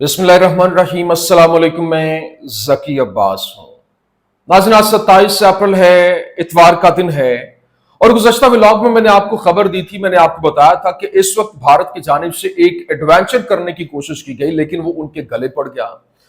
बिस्मिल्लाहिर्रहमानिर्रहीम। अस्सलाम वालेकुम। मैं जकी अब्बास हूं। नाज़रीन, आज 27 अप्रैल है, इतवार का दिन है। और गुज़श्ता व्लॉग में मैंने आपको खबर दी थी, मैंने आपको बताया था कि इस वक्त भारत की जानिब से एक एडवेंचर करने की कोशिश की गई, लेकिन वो उनके गले पड़ गया।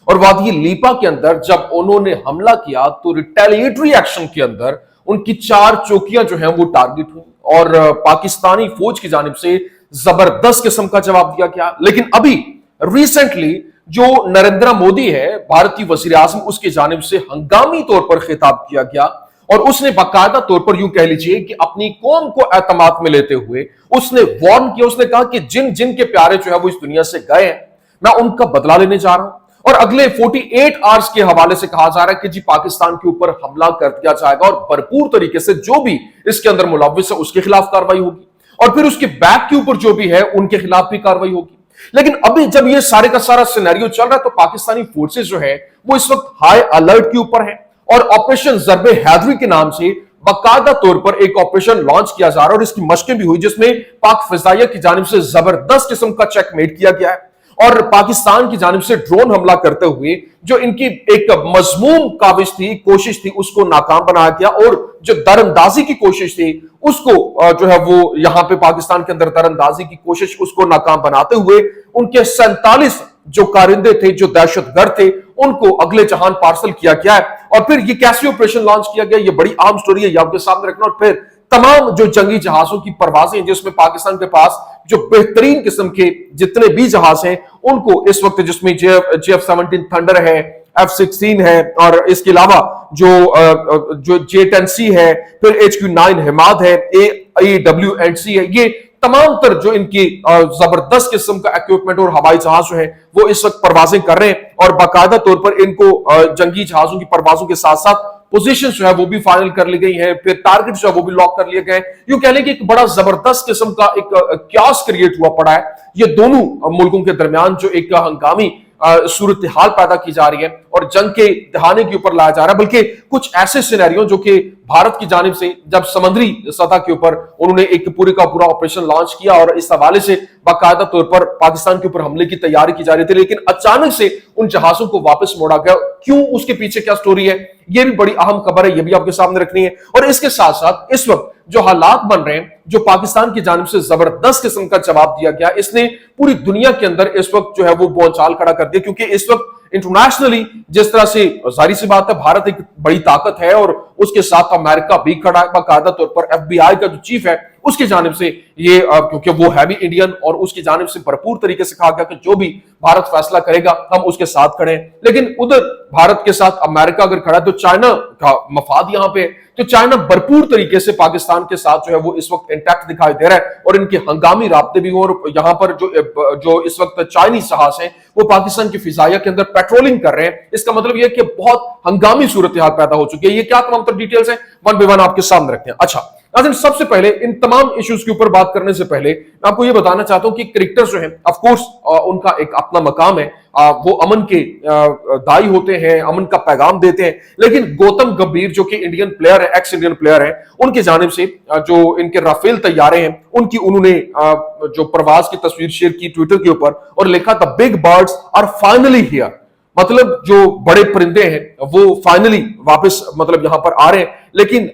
और वादी लीपा के अंदर जब उन्होंने हमला किया तो रिटेलिएटरी एक्शन के अंदर उनकी 4 चौकियां जो हैं वो टारगेट हुई और पाकिस्तानी फौज की जानिब से जबरदस्त किस्म का जवाब दिया गया। लेकिन अभी रिसेंटली जो नरेंद्र मोदी है, भारतीय वजीर आजम, उसकी जानिब से हंगामी तौर पर खिताब किया गया और उसने बाकायदा तौर पर यूं कह लीजिए कि अपनी कौम को एतमाद में लेते हुए उसने वार्न किया। उसने कहा कि जिन जिन के प्यारे जो है वो इस दुनिया से गए हैं, मैं उनका बदला लेने जा रहा हूं। और अगले 48 आवर्स के हवाले से कहा जा रहा है कि जी पाकिस्तान के ऊपर हमला कर दिया जाएगा और भरपूर तरीके से जो भी इसके अंदर मुलव्विस है उसके खिलाफ कार्रवाई होगी और फिर उसके बैक के ऊपर जो भी है उनके खिलाफ भी कार्रवाई होगी। लेकिन अभी जब ये सारे का सारा सिनेरियो चल रहा है तो पाकिस्तानी फोर्सेस जो है वो इस वक्त हाई अलर्ट के ऊपर है और ऑपरेशन जरबे हैदरी के नाम से बाकायदा तौर पर एक ऑपरेशन लॉन्च किया जा रहा है और इसकी मशकें भी हुई, जिसमें पाक फिजाइया की जानिब से जबरदस्त किस्म का चेकमेट किया गया है और पाकिस्तान की जानिब से ड्रोन हमला करते हुए जो इनकी एक मजमूम काविश थी, कोशिश थी, उसको नाकाम बनाया गया और जो दरअंदाजी की कोशिश थी उसको जो है वो यहां पे पाकिस्तान के अंदर दरअंदाजी की कोशिश उसको नाकाम बनाते हुए उनके 47 जो कारिंदे थे, जो दहशतगर्द थे, उनको अगले जहान पार्सल किया गया है। और फिर ये कैसे ऑपरेशन लॉन्च किया गया, ये बड़ी आम स्टोरी है, ये आपके सामने रखना। और फिर तमाम जो जंगी जहाजों की परवाजें जिसमें पाकिस्तान के पास जो बेहतरीन किस्म के जितने भी जहाज हैं उनको इस वक्त, जिसमें JF-17 थंडर है, F-16 है और इसके अलावा जो J-10C है, फिर HQ-9 हिमाद है, AWNC है, ये तमाम तर जो इनकी जबरदस्त किस्म का इक्विपमेंट और हवाई जहाज जो है वो इस वक्त परवाजें कर रहे हैं और बाकायदा तौर पर इनको जंगी जहाजों की परवाजों के साथ साथ पोजीशन जो है वो भी फाइनल कर ली गई है, फिर टारगेट जो है वो भी लॉक कर लिए गए। यूं कह लें कि एक बड़ा जबरदस्त किस्म का एक क्यास क्रिएट हुआ पड़ा है ये दोनों मुल्कों के दरमियान, जो एक हंगामी सूरत हाल पैदा की जा रही है और जंग के दहाने के ऊपर लाया जा रहा है। बल्कि कुछ ऐसे सिनेरियो जो कि भारत की जानिब से जब समुद्री सतह के ऊपर उन्होंने एक पूरे का पूरा ऑपरेशन लॉन्च किया और इस हवाले से बाकायदा तौर पर पाकिस्तान के ऊपर हमले की तैयारी की जा रही थी, लेकिन अचानक से उन जहाजों को वापस मोड़ा गया। क्यों, उसके पीछे क्या स्टोरी है, ये भी बड़ी अहम खबर है, ये भी आपके सामने रखनी है। और इसके साथ साथ इस वक्त जो हालात बन रहे हैं, जो पाकिस्तान की जानिब से जबरदस्त किस्म का जवाब दिया गया, इसने पूरी दुनिया के अंदर इस वक्त जो है वो बोलचाल खड़ा कर दिया। क्योंकि इस वक्त इंटरनेशनली जिस तरह से जाहिर सी बात है भारत एक बड़ी ताकत है और उसके साथ अमेरिका भी खड़ा है। बाकायदा तौर पर FBI का जो चीफ है उसकी जानिब से ये क्योंकि वो है भी इंडियन और उसकी जानिब से भरपूर तरीके से कहा गया कि जो भी भारत फैसला करेगा हम उसके साथ खड़े हैं। लेकिन उधर भारत के साथ अमेरिका अगर खड़ा है तो चाइना का मफाद यहां पे, तो चाइना भरपूर तरीके से पाकिस्तान के साथ जो है वो इस वक्त इंटैक्ट दिखाई दे रहा है और इनके हंगामी राब्ते भी हो। और यहां पर जो इस वक्त चाइनीज जहाज हैं वो पाकिस्तान की फिजाइया के अंदर पेट्रोलिंग कर रहे हैं। इसका मतलब यह कि बहुत हंगामी सूरत हाल पैदा हो चुकी है। ये क्या तमाम डिटेल्स हैं, वन बाय वन आपके सामने रखते हैं। अच्छा नाज़रीन, सबसे पहले इन तमाम इश्यूज के ऊपर बात करने से पहले मैं आपको यह बताना चाहता हूं कि क्रिकेटर्स जो हैं, ऑफ कोर्स उनका एक अपना मकाम है, वो अमन के दाई होते हैं, अमन का पैगाम देते हैं। लेकिन गौतम गंभीर जो कि इंडियन प्लेयर है, एक्स इंडियन प्लेयर है, उनकी जानिब से जो इनके राफेल तैयारे हैं उनकी उन्होंने जो प्रवास की तस्वीर शेयर की ट्विटर के ऊपर और लिखा the big birds are finally here. मतलब जो बड़े परिंदे हैं वो फाइनली वापस मतलब यहां पर आ रहे हैं। लेकिन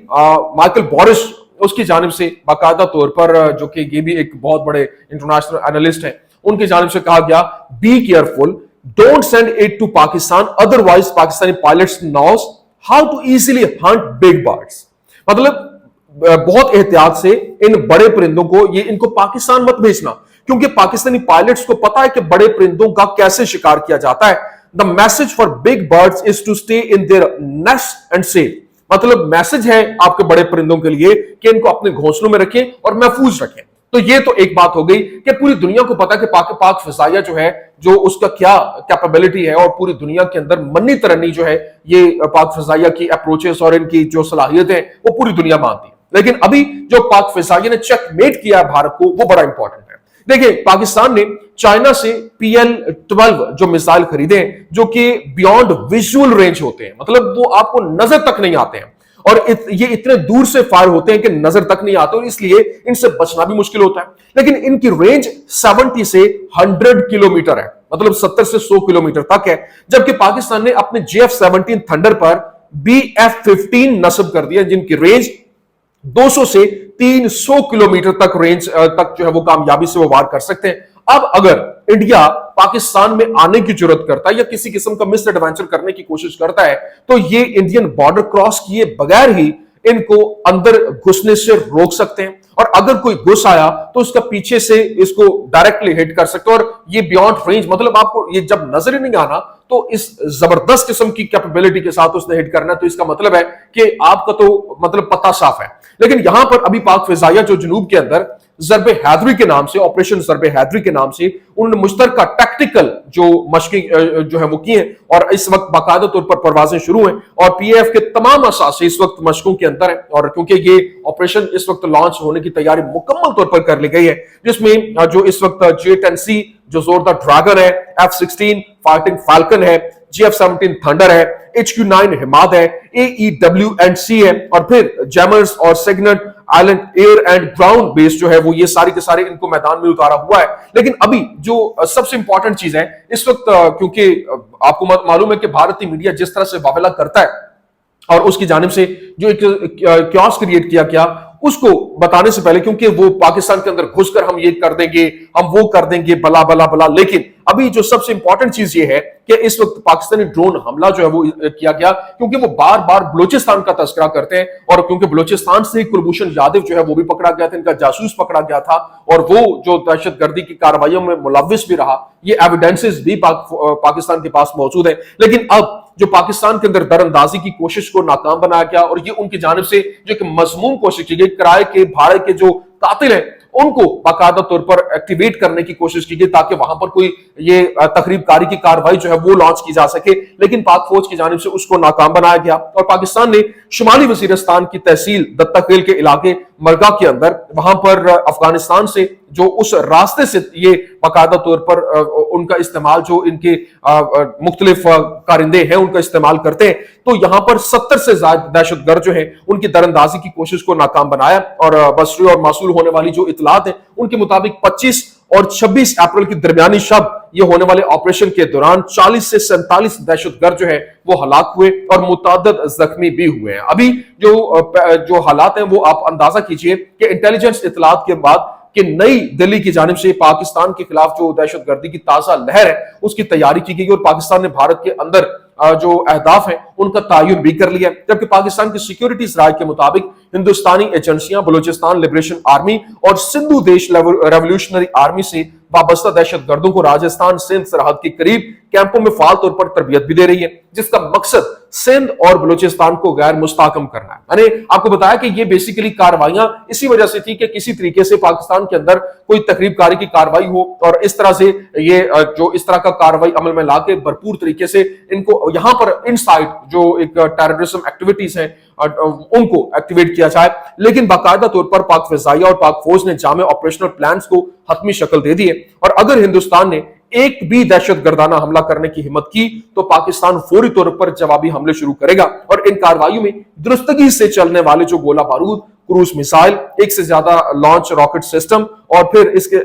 माइकल बोरिस उसकी जानिब से बाकायदा तौर पर जो कि ये भी एक बहुत बड़े इंटरनेशनल एनालिस्ट हैं, उनकी जानिब से कहा गया be careful, don't send it to Pakistan, otherwise Pakistani pilots knows how to easily hunt big birds. मतलब बहुत एहतियात से इन बड़े परिंदों को इनको पाकिस्तान मत भेजना, क्योंकि पाकिस्तानी पायलट्स को पता है कि बड़े परिंदों का कैसे शिकार किया जाता है। The message for big birds is to stay in their nest and safe. मतलब मैसेज है आपके बड़े परिंदों के लिए कि इनको अपने घोंसलों में रखें और महफूज रखें। तो ये तो एक बात हो गई कि पूरी दुनिया को पता है कि पाक फिजाइया जो है, जो उसका क्या कैपेबिलिटी है और पूरी दुनिया के अंदर मन्नी तरन्नी जो है ये पाक फिजाइया की अप्रोचेस और इनकी जो सलाहियत है वो पूरी दुनिया मानती है। लेकिन अभी जो पाक फिजाइया ने चेकमेट किया भारत को वो बड़ा इंपॉर्टेंट है। देखिए, पाकिस्तान ने चाइना से PL-12 जो मिसाइल खरीदे हैं जो कि बियॉन्ड विजुअल रेंज होते हैं, मतलब वो आपको नजर तक नहीं आते हैं और ये इतने दूर से फायर होते हैं कि नजर तक नहीं आते और इसलिए इनसे बचना भी मुश्किल होता है। लेकिन इनकी रेंज 70 से 100 किलोमीटर है, मतलब 70 से 100 किलोमीटर तक है। जबकि पाकिस्तान ने अपने JF-17 थंडर पर BF-15 नस्ब कर दिया, जिनकी रेंज 200 से 300 किलोमीटर तक रेंज तक जो है वो कामयाबी से वो वार कर सकते हैं। अब अगर इंडिया पाकिस्तान में आने की जरूरत करता है या किसी किस्म का मिस एडवेंचर करने की कोशिश करता है, तो ये इंडियन बॉर्डर क्रॉस किए बगैर ही इनको अंदर घुसने से रोक सकते हैं। और अगर कोई घुस आया तो उसका पीछे से इसको डायरेक्टली हिट कर सकते हैं। और ये बियॉन्ड रेंज, मतलब आपको ये जब नजर ही नहीं आना तो इस जबरदस्त किस्म की कैपेबिलिटी के साथ उसने हिट करना है, तो इसका मतलब है कि आपका तो मतलब पता साफ है। लेकिन यहां पर अभी पाक फिजाइया जो जनूब के अंदर ज़रबे हैदरी के नाम से, ऑपरेशन ज़रबे हैदरी के नाम से उन्होंने मुश्तरका टैक्टिकल जो मशकें जो है वो की हैं और इस वक्त बाकायदा तौर पर परवाजें शुरू हैं और PAF के तमाम असासे इस वक्त मशकों के अंदर है। और क्योंकि ये ऑपरेशन इस वक्त लॉन्च होने की तैयारी मुकम्मल तौर पर कर ली गई है, जिसमें जो इस वक्त J-10C जो जोरदार ड्रैगन है, F-16 फाइटिंग फाल्कन है, JF-17 थंडर है, HQ-9 हिमाद है, AEW&C है और फिर जैमर्स और signet island air and ground base जो है वो ये सारे के सारे इनको मैदान में उतारा हुआ है। लेकिन अभी जो सबसे इंपॉर्टेंट चीज है इस वक्त, क्योंकि आपको मालूम है कि भारतीय मीडिया जिस तरह से वावेला करता है और उसकी जानिब से जो एक क्योस क्रिएट किया गया उसको बताने से पहले, क्योंकि वो पाकिस्तान के अंदर घुसकर हम ये कर देंगे, हम वो कर देंगे, बला बला बला। लेकिन अभी जो सबसे इंपॉर्टेंट चीज ये है कि इस वक्त पाकिस्तानी ड्रोन हमला जो है वो किया गया, क्योंकि वो बार बार बलूचिस्तान का तस्करा करते हैं और क्योंकि बलूचिस्तान से कुलभूषण यादव जो है वो भी पकड़ा गया था, इनका जासूस पकड़ा गया था और वो जो दहशतगर्दी की कार्रवाइयों में मुलव्विस भी रहा, ये एविडेंसेस भी पाकिस्तान के पास मौजूद है। लेकिन अब जो पाकिस्तान के अंदर दरअंदाजी की कोशिश को नाकाम बनाया गया और ये उनकी जानिब से जो एक मजमूम कोशिश की गई, किराए के भाड़े के जो कातिल हैं उनको बाकायदा तौर पर एक्टिवेट करने की कोशिश की गई ताकि वहां पर कोई ये तखरीबकारी की कार्रवाई जो है वो लॉन्च की जा सके। लेकिन पाक फौज की जानिब से उसको नाकाम बनाया गया और पाकिस्तान ने शुमाली वजीरिस्तान की तहसील दत्ताखेल के इलाके मरगा के अंदर वहां पर अफगानिस्तान से जो उस रास्ते से ये बाकायदा तौर पर उनका इस्तेमाल, जो इनके मुख्तलिफ कारिंदे हैं उनका इस्तेमाल करते हैं, तो यहां पर 70 से ज्यादा दहशतगर्द जो है उनकी दरअंदाजी की कोशिश को नाकाम बनाया। और बसरी और मासूल होने वाली जो इतलात है उनके मुताबिक 25 और 26 अप्रैल की दरमियानी शब ये होने वाले ऑपरेशन के दौरान 40 से 47 दहशतगर्द जो है वो हलाक हुए और मुतअद्दिद जख्मी भी हुए हैं। अभी जो हालात हैं वो आप अंदाजा कीजिए कि इंटेलिजेंस इतलात के बाद कि नई दिल्ली की जानिब से पाकिस्तान के खिलाफ जो दहशतगर्दी की ताजा लहर है उसकी तैयारी की गई और पाकिस्तान ने भारत के अंदर जो अहदाफ हैं उनका तयन भी कर लिया। जबकि पाकिस्तान की सिक्योरिटीज राय के मुताबिक हिंदुस्तानी एजेंसियां बलूचिस्तान लिबरेशन आर्मी और सिंधु देश रेवोल्यूशनरी आर्मी से वाबस्ता दहशतगर्दों को राजस्थान सिंध सरहद के करीब कैंपों में फाल तौर पर तरबियत भी दे रही है, जिसका मकसद सिंध और बलूचिस्तान को गैर मुस्तहकम करना है। मैंने आपको बताया कि ये बेसिकली कार्रवाइयां इसी वजह से थी कि किसी तरीके से पाकिस्तान के अंदर कोई तकरीबकारी की कार्रवाई हो और इस तरह से ये जो इस तरह का कार्रवाई अमल में लाके भरपूर तरीके से इनको यहां पर इनसाइड जो एक टेररिज्म एक्टिविटीज है उनको एक्टिवेट किया जाए। लेकिन बाकायदा तौर पर पाक फिजाइया और पाक फौज ने जामे ऑपरेशनल प्लान्स को हतमी शक्ल दे दी है और अगर हिंदुस्तान ने एक भी दहशतगर्दाना हमला करने की हिम्मत की तो पाकिस्तान फौरी तौर पर जवाबी हमले शुरू करेगा और इन कार्रवाइयों में दुरुस्तगी से चलने वाले जो गोला बारूद, क्रूज मिसाइल, एक से ज्यादा लॉन्च रॉकेट सिस्टम और फिर इसके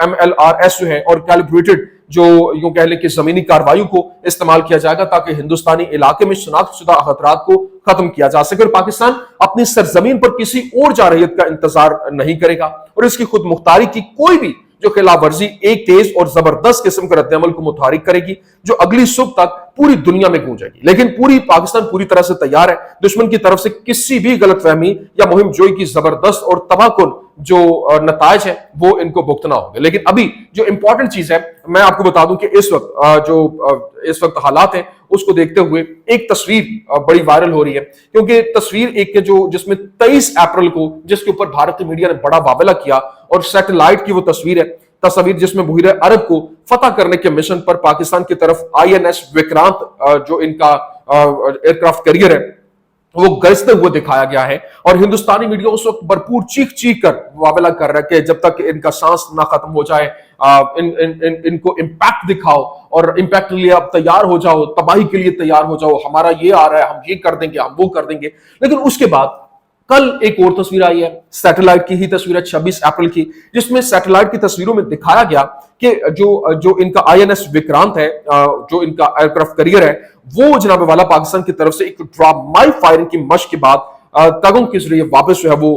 MLRS जो है और कैलिब्रेटेड जो यूं कह लें कि जमीनी कार्रवाइयों को इस्तेमाल किया जाएगा ताकि हिंदुस्तानी इलाके में शनाख्तशुदा खतरात को खत्म किया जा सके और पाकिस्तान अपनी सरजमीन पर किसी और जारहियत का इंतजार नहीं करेगा और इसकी खुद मुख्तारी की कोई भी जो खिलाफ वर्जी एक तेज और जबरदस्त किस्म के रद्दअमल को मुतहरिक करेगी जो अगली सुबह तक पूरी दुनिया में गूंजेगी। लेकिन पाकिस्तान पूरी तरह से तैयार है दुश्मन की तरफ से किसी भी गलतफहमी या मुहिम जोई की जबरदस्त और तबाहकुन जो नतायज है वो इनको भुगतना होंगे। लेकिन अभी जो इंपॉर्टेंट चीज है मैं आपको बता दूं कि इस वक्त हालात हैं उसको देखते हुए एक तस्वीर बड़ी वायरल हो रही है, क्योंकि तस्वीर एक जो जिसमें 23 अप्रैल को जिसके ऊपर भारतीय मीडिया ने बड़ा वावेला किया और सैटेलाइट की वो तस्वीर जिसमें बहिर अरब को फतह करने के मिशन पर पाकिस्तान की तरफ INS विक्रांत जो इनका एयरक्राफ्ट कैरियर है वो गश्ते हुए दिखाया गया है और हिंदुस्तानी मीडिया उस वक्त भरपूर चीख कर वावेला कर रहा है कि जब तक इनका सांस ना खत्म हो जाए इनको इम्पैक्ट दिखाओ और इम्पैक्ट के लिए आप तैयार हो जाओ, तबाही के लिए तैयार हो जाओ, हमारा ये आ रहा है, हम ये कर देंगे, हम वो कर देंगे। लेकिन उसके बाद कल एक और तस्वीर आई है, सैटेलाइट की ही तस्वीर है 26 अप्रैल की, जिसमें सैटेलाइट की तस्वीरों में दिखाया गया कि जो इनका आईएनएस विक्रांत है, जो इनका एयरक्राफ्ट कैरियर है, वो जनाब वाला पाकिस्तान की तरफ से एक ड्रामाई फायरिंग की मशक के बाद तगों के जरिए वापस जो है वो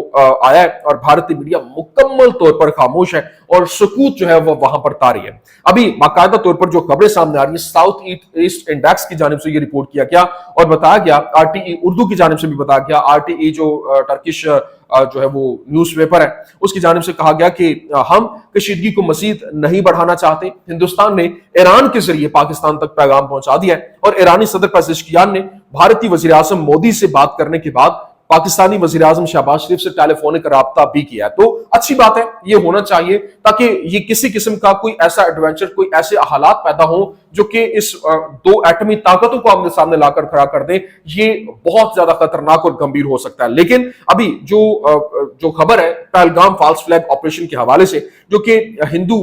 आया है और भारतीय मीडिया मुकम्मल तौर पर खामोश है और सुकूत जो है वो वहां पर तारी है। अभी बाकायदा तौर पर जो खबरें सामने आ रही है, साउथ ईस्ट इंडेक्स की जानिब से ये रिपोर्ट किया गया और बताया गया, आरटीई उर्दू की जानिब से भी बताया गया, आरटीई जो टर्किश जो है वो न्यूज़पेपर है उसकी जानिब से कहा गया कि हम कशीदगी को मजीद नहीं बढ़ाना चाहते। हिंदुस्तान ने ईरान के जरिए पाकिस्तान तक पैगाम पहुंचा दिया है और ईरानी सदर पेज़ेश्कियान ने भारतीय वजीर आज़म मोदी से बात करने के बाद पाकिस्तानी वजीर आजम शहबाज शरीफ से टेलीफोनिक राब्ता भी किया। तो अच्छी बात है, ये होना चाहिए ताकि ये किसी किस्म का कोई ऐसा एडवेंचर, कोई ऐसे हालात पैदा हो जो कि इस दो एटमी ताकतों को आमने सामने लाकर खड़ा कर दे। ये बहुत ज्यादा खतरनाक और गंभीर हो सकता है। लेकिन अभी जो खबर है पहलगाम फॉल्स फ्लैग ऑपरेशन के हवाले से, जो कि हिंदू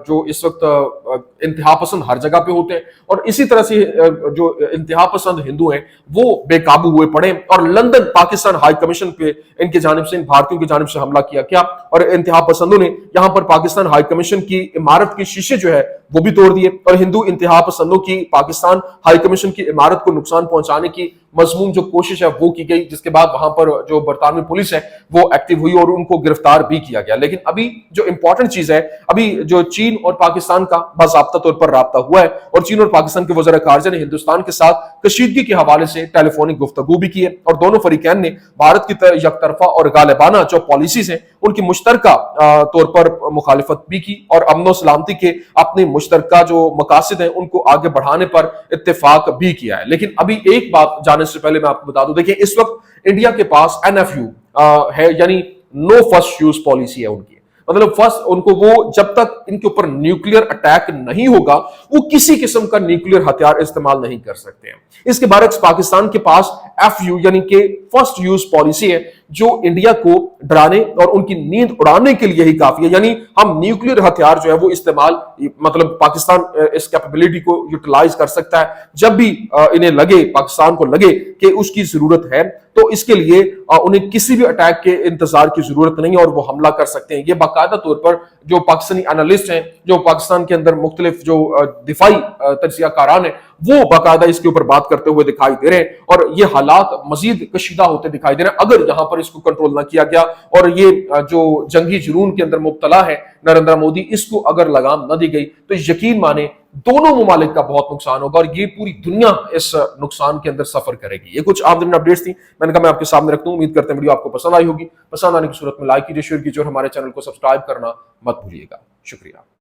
जो इस वक्त इंतहा पसंद हर जगह पे होते हैं और इसी तरह से जो इंतहा पसंद हिंदू हैं वो बेकाबू हुए पड़े और लंदन पाकिस्तान हाई कमीशन पे इनके जानिब से, इन भारतीयों की जानिब से हमला किया गया और इंतहा पसंदों ने यहां पर पाकिस्तान हाई कमीशन की इमारत के शीशे जो है वो भी तोड़ दिए और हिंदू इंतहा पसंदों की पाकिस्तान हाई कमीशन की इमारत को नुकसान पहुंचाने की मजमून जो कोशिश है वो की गई, जिसके बाद वहां पर जो बरतानवी पुलिस है वो एक्टिव हुई और उनको गिरफ्तार भी किया गया। लेकिन अभी जो इंपॉर्टेंट चीज है, अभी जो चीन और पाकिस्तान का बाज़ाब्ता तौर पर राब्ता हुआ है और चीन और पाकिस्तान के वज़ीर ख़ारिजा ने हिंदुस्तान के साथ कशीदगी के हवाले से टेलीफोनिक गुफ्तगू भी की है और दोनों फरीकैन ने भारत की यकतरफा और गालिबाना जो पॉलिसीज हैं उनकी मुश्तरका तौर पर मुखालिफत भी की और अमन सलामती के अपने मुश्तरका जो मकासद हैं उनको आगे बढ़ाने पर इत्तेफाक भी किया है। लेकिन अभी एक बात जाने से पहले मैं आपको बता दूं, देखिए इस वक्त इंडिया के पास एनएफयू है, यानी नो फर्स्ट यूज पॉलिसी है उनकी। मतलब फर्स्ट उनको वो जब तक इनके ऊपर न्यूक्लियर अटैक नहीं होगा वो किसी किस्म का न्यूक्लियर हथियार इस्तेमाल नहीं कर सकते हैं। इसके बरक्स पाकिस्तान के पास एफयू यानी कि फर्स्ट यूज पॉलिसी है जो इंडिया को डराने और उनकी नींद उड़ाने के लिए ही काफी है। यानी हम न्यूक्लियर हथियार जो है वो इस्तेमाल, मतलब पाकिस्तान इस कैपेबिलिटी को यूटिलाइज कर सकता है जब भी इन्हें लगे, पाकिस्तान को लगे कि उसकी जरूरत है, तो इसके लिए उन्हें किसी भी अटैक के इंतजार की जरूरत नहीं है और वो हमला कर सकते हैं। ये बाकायदा तौर पर जो पाकिस्तानी एनालिस्ट हैं, जो पाकिस्तान के अंदर मुख्तलिफ जो दिफाई तज्जियाकारान है, वो बाकायदा इसके ऊपर बात करते हुए दिखाई दे रहे हैं और ये हालात मजीद कशीदा होते दिखाई दे रहे हैं अगर यहां पर इसको कंट्रोल ना किया गया और ये जो जंगी जुनून के अंदर मुब्तला है नरेंद्र मोदी, इसको अगर लगाम न दी गई तो यकीन माने दोनों मुमालिक का बहुत नुकसान होगा और ये पूरी दुनिया इस नुकसान के अंदर सफर करेगी। ये कुछ आमदनी अपडेट्स थी, मैंने कहा मैं आपके सामने रखता हूं। उम्मीद करते हैं वीडियो आपको पसंद आई होगी। पसंद आने की सूरत में लाइक कीजिए, शेयर कीजिए और हमारे चैनल को सब्सक्राइब करना मत भूलिएगा। शुक्रिया।